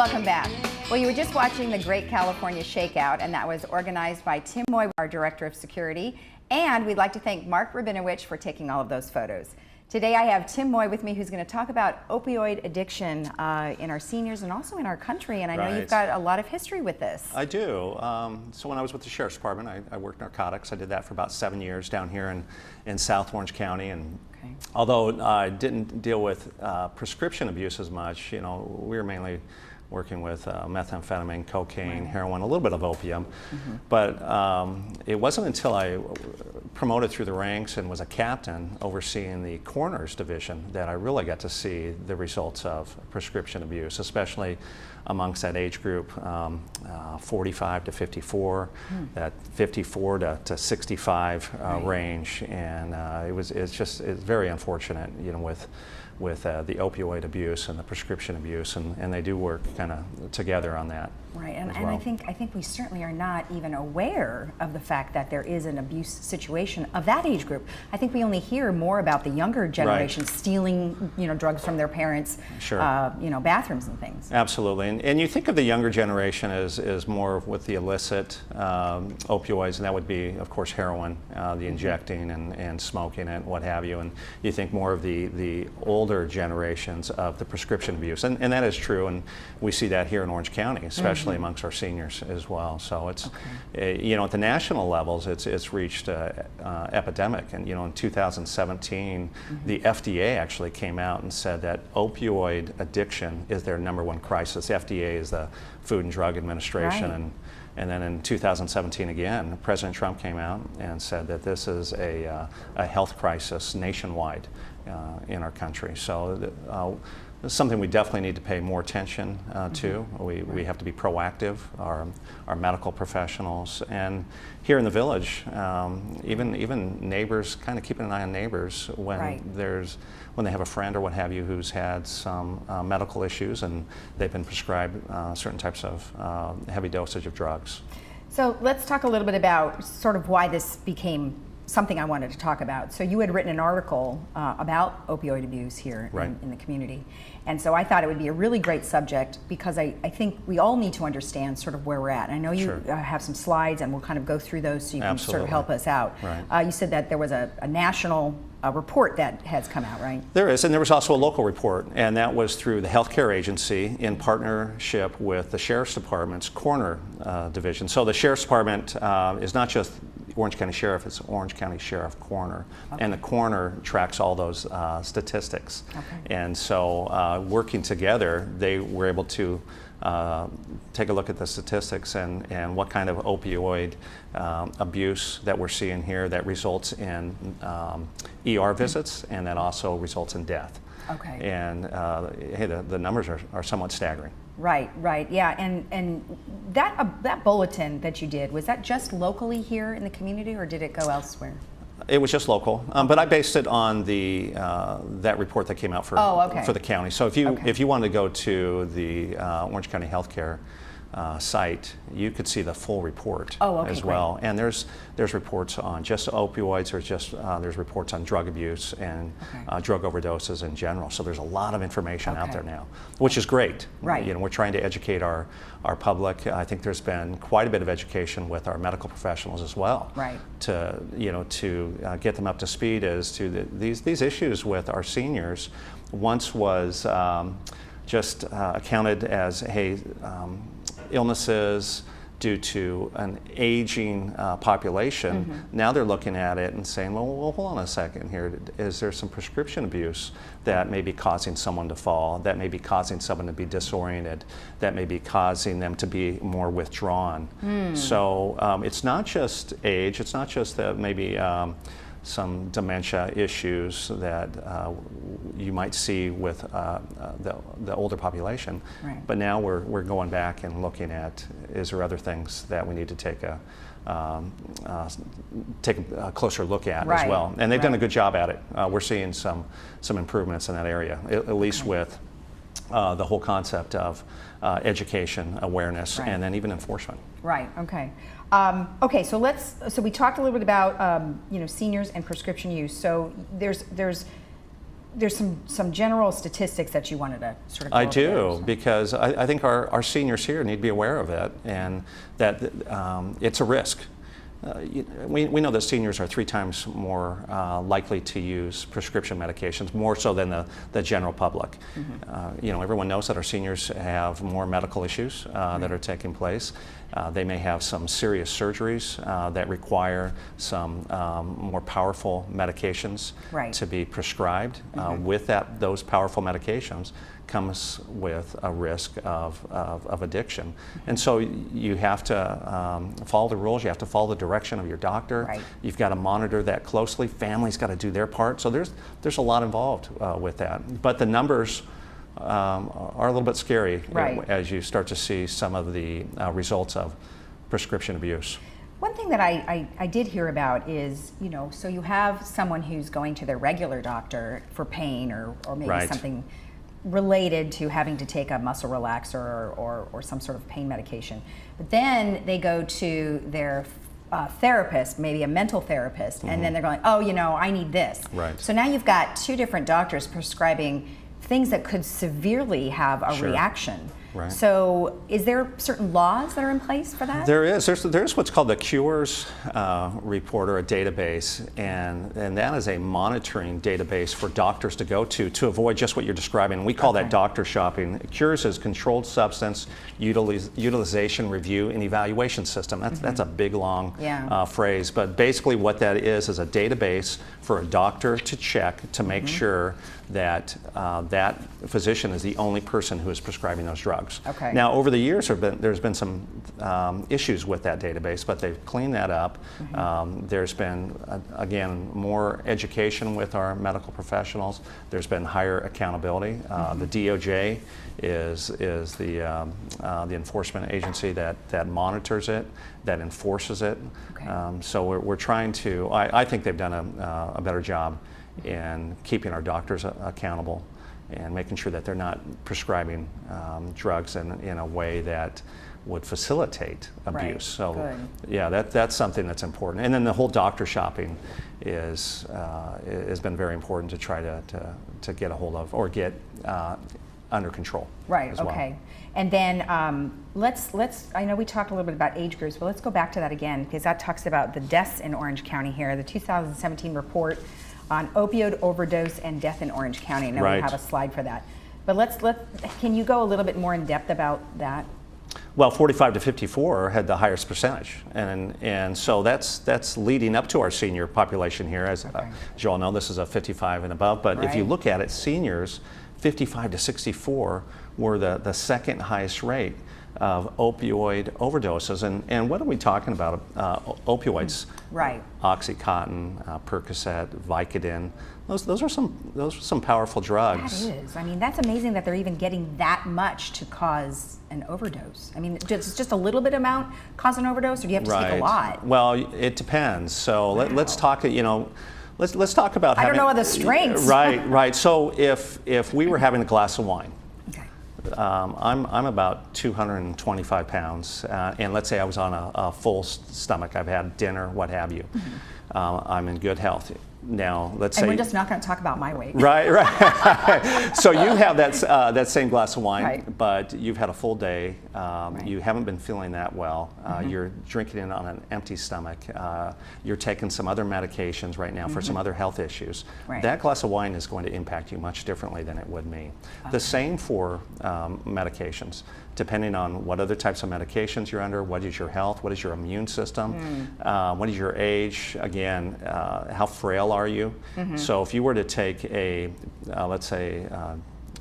welcome back. Well, you were just watching the Great California Shakeout, and that was organized by Tim Moy, our Director of Security. And we'd like to thank Mark Rabinowitz for taking all of those photos. Today I have Tim Moy with me, who's going to talk about opioid addiction in our seniors and also in our country. And I know you've got a lot of history with this. I do. So when I was with the Sheriff's Department, I worked narcotics. I did that for about 7 years down here in South Orange County. And although I didn't deal with prescription abuse as much, you know, we were mainly working with methamphetamine, cocaine, heroin, a little bit of opium. But it wasn't until I promoted through the ranks and was a captain overseeing the coroner's division that I really got to see the results of prescription abuse, especially amongst that age group, 45 to 54, that 54 to 65 range. And it's very unfortunate, you know, with the opioid abuse and the prescription abuse, and they do work kind of together on that. Right, and I think we certainly are not even aware of the fact that there is an abuse situation of that age group. I think we only hear more about the younger generation stealing, you know, drugs from their parents, you know, bathrooms and things. Absolutely, and you think of the younger generation as more with the illicit opioids, and that would be, of course, heroin, the injecting and smoking it, what have you, and you think more of the older generations of the prescription abuse, and that is true, and we see that here in Orange County, especially amongst our seniors as well. So it's, you know, at the national levels, it's reached epidemic, and you know, in 2017, the FDA actually came out and said that opioid addiction is their #1 crisis. The FDA is the Food and Drug Administration, and then in 2017 again, President Trump came out and said that this is a health crisis nationwide in our country. So it's something we definitely need to pay more attention to. We have to be proactive, our medical professionals, and here in the village, even neighbors, kind of keeping an eye on neighbors when when they have a friend or what have you who's had some medical issues and they've been prescribed certain types of heavy dosage of drugs. So let's talk a little bit about sort of why this became something I wanted to talk about. So you had written an article about opioid abuse here in the community. And so I thought it would be a really great subject because I think we all need to understand sort of where we're at. I know you have some slides and we'll kind of go through those so you can sort of help us out. You said that there was a national report that has come out, right? There is, and there was also a local report, and that was through the healthcare agency in partnership with the Sheriff's Department's coroner division. So the Sheriff's Department is not just Orange County Sheriff, it's Orange County Sheriff Coroner, and the coroner tracks all those statistics. And so working together, they were able to take a look at the statistics and what kind of opioid abuse that we're seeing here that results in ER visits, and that also results in death. And hey, the numbers are somewhat staggering. Right, yeah, and that bulletin that you did, was that just locally here in the community, or did it go elsewhere? It was just local, but I based it on the that report that came out for the county. So if you wanted to go to the Orange County Healthcare site, you could see the full report as well. And there's reports on just opioids, there's reports on drug abuse and drug overdoses in general. So there's a lot of information out there now, which is great. You know, we're trying to educate our public. I think there's been quite a bit of education with our medical professionals as well. To get them up to speed as to these issues with our seniors. Once was just accounted as, hey, illnesses due to an aging population. Now they're looking at it and saying, well, hold on a second here. Is there some prescription abuse that may be causing someone to fall, that may be causing someone to be disoriented, that may be causing them to be more withdrawn? So it's not just age, it's not just that maybe some dementia issues that you might see with the older population. But now we're going back and looking at, is there other things that we need to take a closer look at as well. And they've done a good job at it. We're seeing some improvements in that area, at least with the whole concept of education, awareness, and then even enforcement. Okay, so we talked a little bit about you know, seniors and prescription use. So there's there's some general statistics that you wanted to sort of go I over do, there, so. because I think our seniors here need to be aware of it, and that it's a risk. We know that seniors are 3 times more likely to use prescription medications, more so than the general public. Everyone knows that our seniors have more medical issues that are taking place. They may have some serious surgeries that require some more powerful medications to be prescribed. With those powerful medications comes with a risk of addiction. And so you have to follow the rules, you have to follow the direction of your doctor. You've got to monitor that closely. Family's got to do their part. So there's a lot involved with that. But the numbers are a little bit scary as you start to see some of the results of prescription abuse. One thing that I did hear about is, so you have someone who's going to their regular doctor for pain or maybe something related to having to take a muscle relaxer or some sort of pain medication. But then they go to their therapist, maybe a mental therapist, and then they're going, oh, I need this. So now you've got 2 different doctors prescribing things that could severely have a reaction. So is there certain laws that are in place for that? There is. There's what's called the Cures report, or a database, and that is a monitoring database for doctors to go to avoid just what you're describing. We call that doctor shopping. Cures is Controlled Substance Utilization Review and Evaluation System. That's a big, long phrase, but basically what that is a database for a doctor to check to make sure that that physician is the only person who is prescribing those drugs. Now, over the years, there's been some issues with that database, but they've cleaned that up. There's been, again, more education with our medical professionals. There's been higher accountability. The DOJ is the enforcement agency that monitors it, that enforces it. So we're trying to, I think they've done a better job in keeping our doctors accountable and making sure that they're not prescribing drugs in a way that would facilitate abuse. So yeah, that's something that's important. And then the whole doctor shopping has been very important to try to get a hold of or get under control. As well. And then let's I know we talked a little bit about age groups, but let's go back to that again, because that talks about the deaths in Orange County here. The 2017 report on opioid overdose and death in Orange County. I know we have a slide for that. But can you go a little bit more in depth about that? Well, 45 to 54 had the highest percentage, and so that's leading up to our senior population here. As you all know, this is a 55 and above, but if you look at it, seniors 55 to 64 were the second highest rate of opioid overdoses. And what are we talking about? Opioids. Oxycontin, Percocet, Vicodin. Those are some powerful drugs. That is. I mean, that's amazing that they're even getting that much to cause an overdose. I mean, just a little bit amount cause an overdose, or do you have to take a lot? Well, it depends. So let's talk. Let's talk about. I don't know the strengths. Right. So if we were having a glass of wine. I'm about 225 pounds, and let's say I was on a full stomach. I've had dinner, what have you. I'm in good health. Now, let's say... And we're just not going to talk about my weight. Right. So you have that same glass of wine, but you've had a full day. You haven't been feeling that well. You're drinking it on an empty stomach. You're taking some other medications right now for some other health issues. That glass of wine is going to impact you much differently than it would me. The same for medications. Depending on what other types of medications you're under, what is your health, what is your immune system, what is your age, again, how frail are you? So if you were to take a, let's say,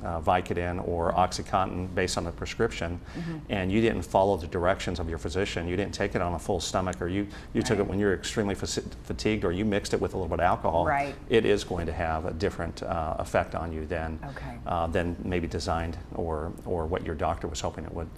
Vicodin or OxyContin based on a prescription, and you didn't follow the directions of your physician, you didn't take it on a full stomach, or you took it when you're extremely fatigued, or you mixed it with a little bit of alcohol, it is going to have a different effect on you than maybe designed or what your doctor was hoping it would.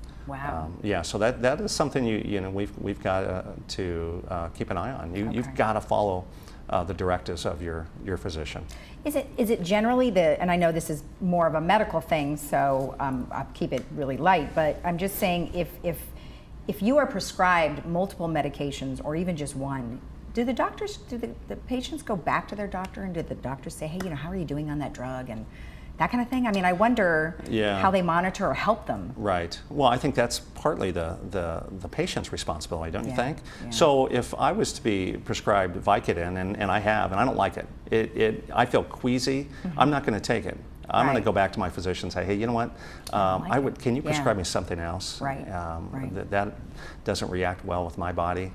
Yeah, so that is something we've got to keep an eye on. You've got to follow the directives of your physician. Is it generally and I know this is more of a medical thing, so I'll keep it really light, but I'm just saying if you are prescribed multiple medications or even just one, Do the doctors, do the patients go back to their doctor, and did the doctor say, hey, how are you doing on that drug, and that kind of thing? I mean, I wonder how they monitor or help them. Right. Well, I think that's partly the patient's responsibility, don't you think? Yeah. So if I was to be prescribed Vicodin, and I have, and I don't like it, I feel queasy, I'm not going to take it. I'm going to go back to my physician and say, hey, you know what? Can you prescribe me something else? That doesn't react well with my body.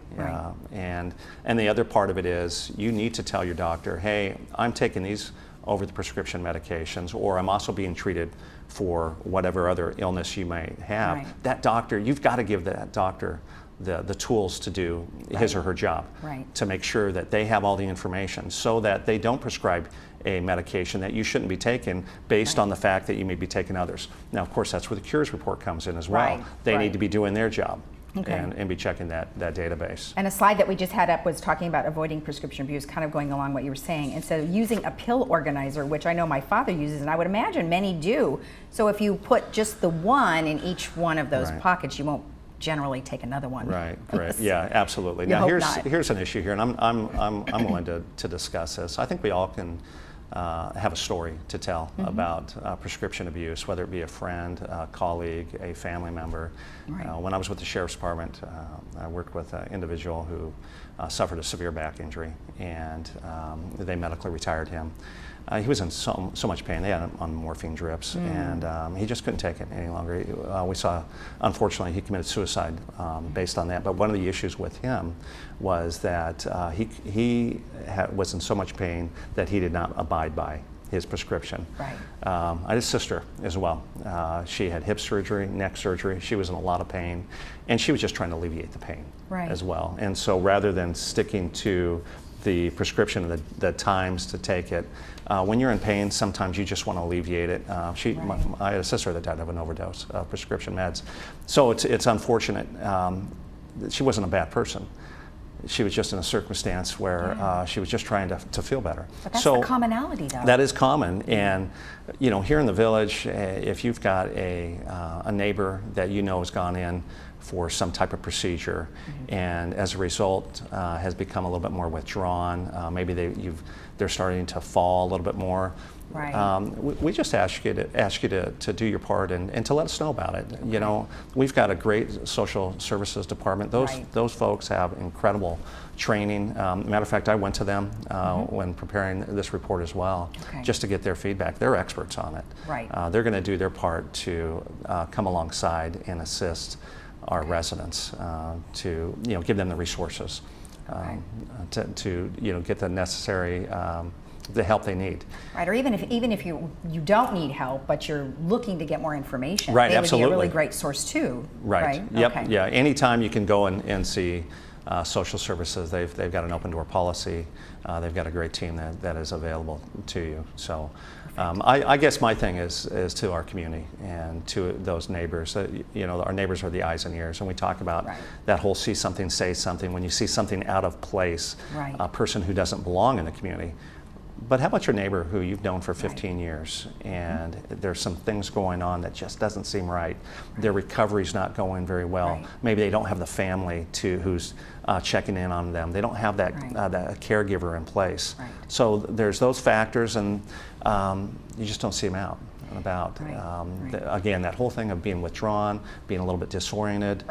And the other part of it is you need to tell your doctor, hey, I'm taking these over the prescription medications, or I'm also being treated for whatever other illness you may have. That doctor, you've got to give that doctor the tools to do his or her job, to make sure that they have all the information so that they don't prescribe a medication that you shouldn't be taking based on the fact that you may be taking others. Now, of course, that's where the Cures report comes in as well. They need to be doing their job. And be checking that database. And a slide that we just had up was talking about avoiding prescription abuse, kind of going along what you were saying. And so using a pill organizer, which I know my father uses, and I would imagine many do. So if you put just the one in each one of those pockets, you won't generally take another one. Right. Yeah, absolutely. Now here's an issue here, and I'm willing to discuss this. I think we all can have a story to tell about prescription abuse, whether it be a friend, a colleague, a family member. When I was with the Sheriff's Department, I worked with an individual who suffered a severe back injury, and they medically retired him. He was in so much pain. They had him on morphine drips, and he just couldn't take it any longer. We saw, unfortunately, he committed suicide based on that. But one of the issues with him was that he was in so much pain that he did not abide by his prescription. I had a sister as well. She had hip surgery, neck surgery. She was in a lot of pain, and she was just trying to alleviate the pain as well. And so rather than sticking to the prescription and the times to take it, when you're in pain, sometimes you just want to alleviate it. I had a sister that died of an overdose of prescription meds. So it's unfortunate. She wasn't a bad person. She was just in a circumstance where she was just trying to feel better. But that's the commonality, though. That is common, and here in the village, if you've got a neighbor that has gone in for some type of procedure, and as a result has become a little bit more withdrawn, maybe they're starting to fall a little bit more. We just ask you to do your part and to let us know about it. We've got a great social services department. Those folks have incredible training. Matter of fact, I went to them when preparing this report as well, just to get their feedback. They're experts on it. They're going to do their part to come alongside and assist our residents to give them the resources to get the necessary the help they need. Or even if you don't need help, but you're looking to get more information, they would be a really great source too. Yeah. Anytime you can go and see social services, they've got an open door policy. They've got a great team that is available to you. So I guess my thing is to our community and to those neighbors. Our neighbors are the eyes and ears, and we talk about that whole see something, say something. When you see something out of place, a person who doesn't belong in the community. But how about your neighbor who you've known for 15 years, and there's some things going on that just doesn't seem right. Their recovery's not going very well. Maybe they don't have the family who's checking in on them. They don't have that caregiver in place. So there's those factors, and you just don't see them out and about. Again, that whole thing of being withdrawn, being a little bit disoriented,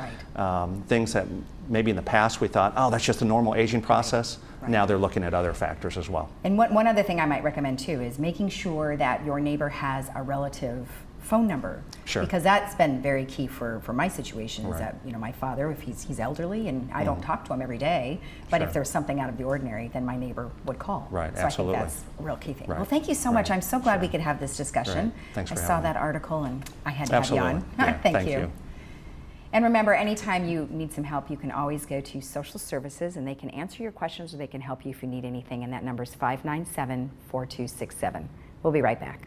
things that maybe in the past we thought, oh, that's just a normal aging process. Now they're looking at other factors as well. And one other thing I might recommend too is making sure that your neighbor has a relative phone number. Because that's been very key for my situation, is that my father, if he's elderly and I don't talk to him every day, but if there's something out of the ordinary, then my neighbor would call. So Absolutely. I think that's a real key thing. Well, thank you so much. I'm so glad we could have this discussion. Thanks for I having saw me. that article and I had to have you on. Thank you. And remember, anytime you need some help, you can always go to social services and they can answer your questions or they can help you if you need anything. And that number is 597-4267. We'll be right back.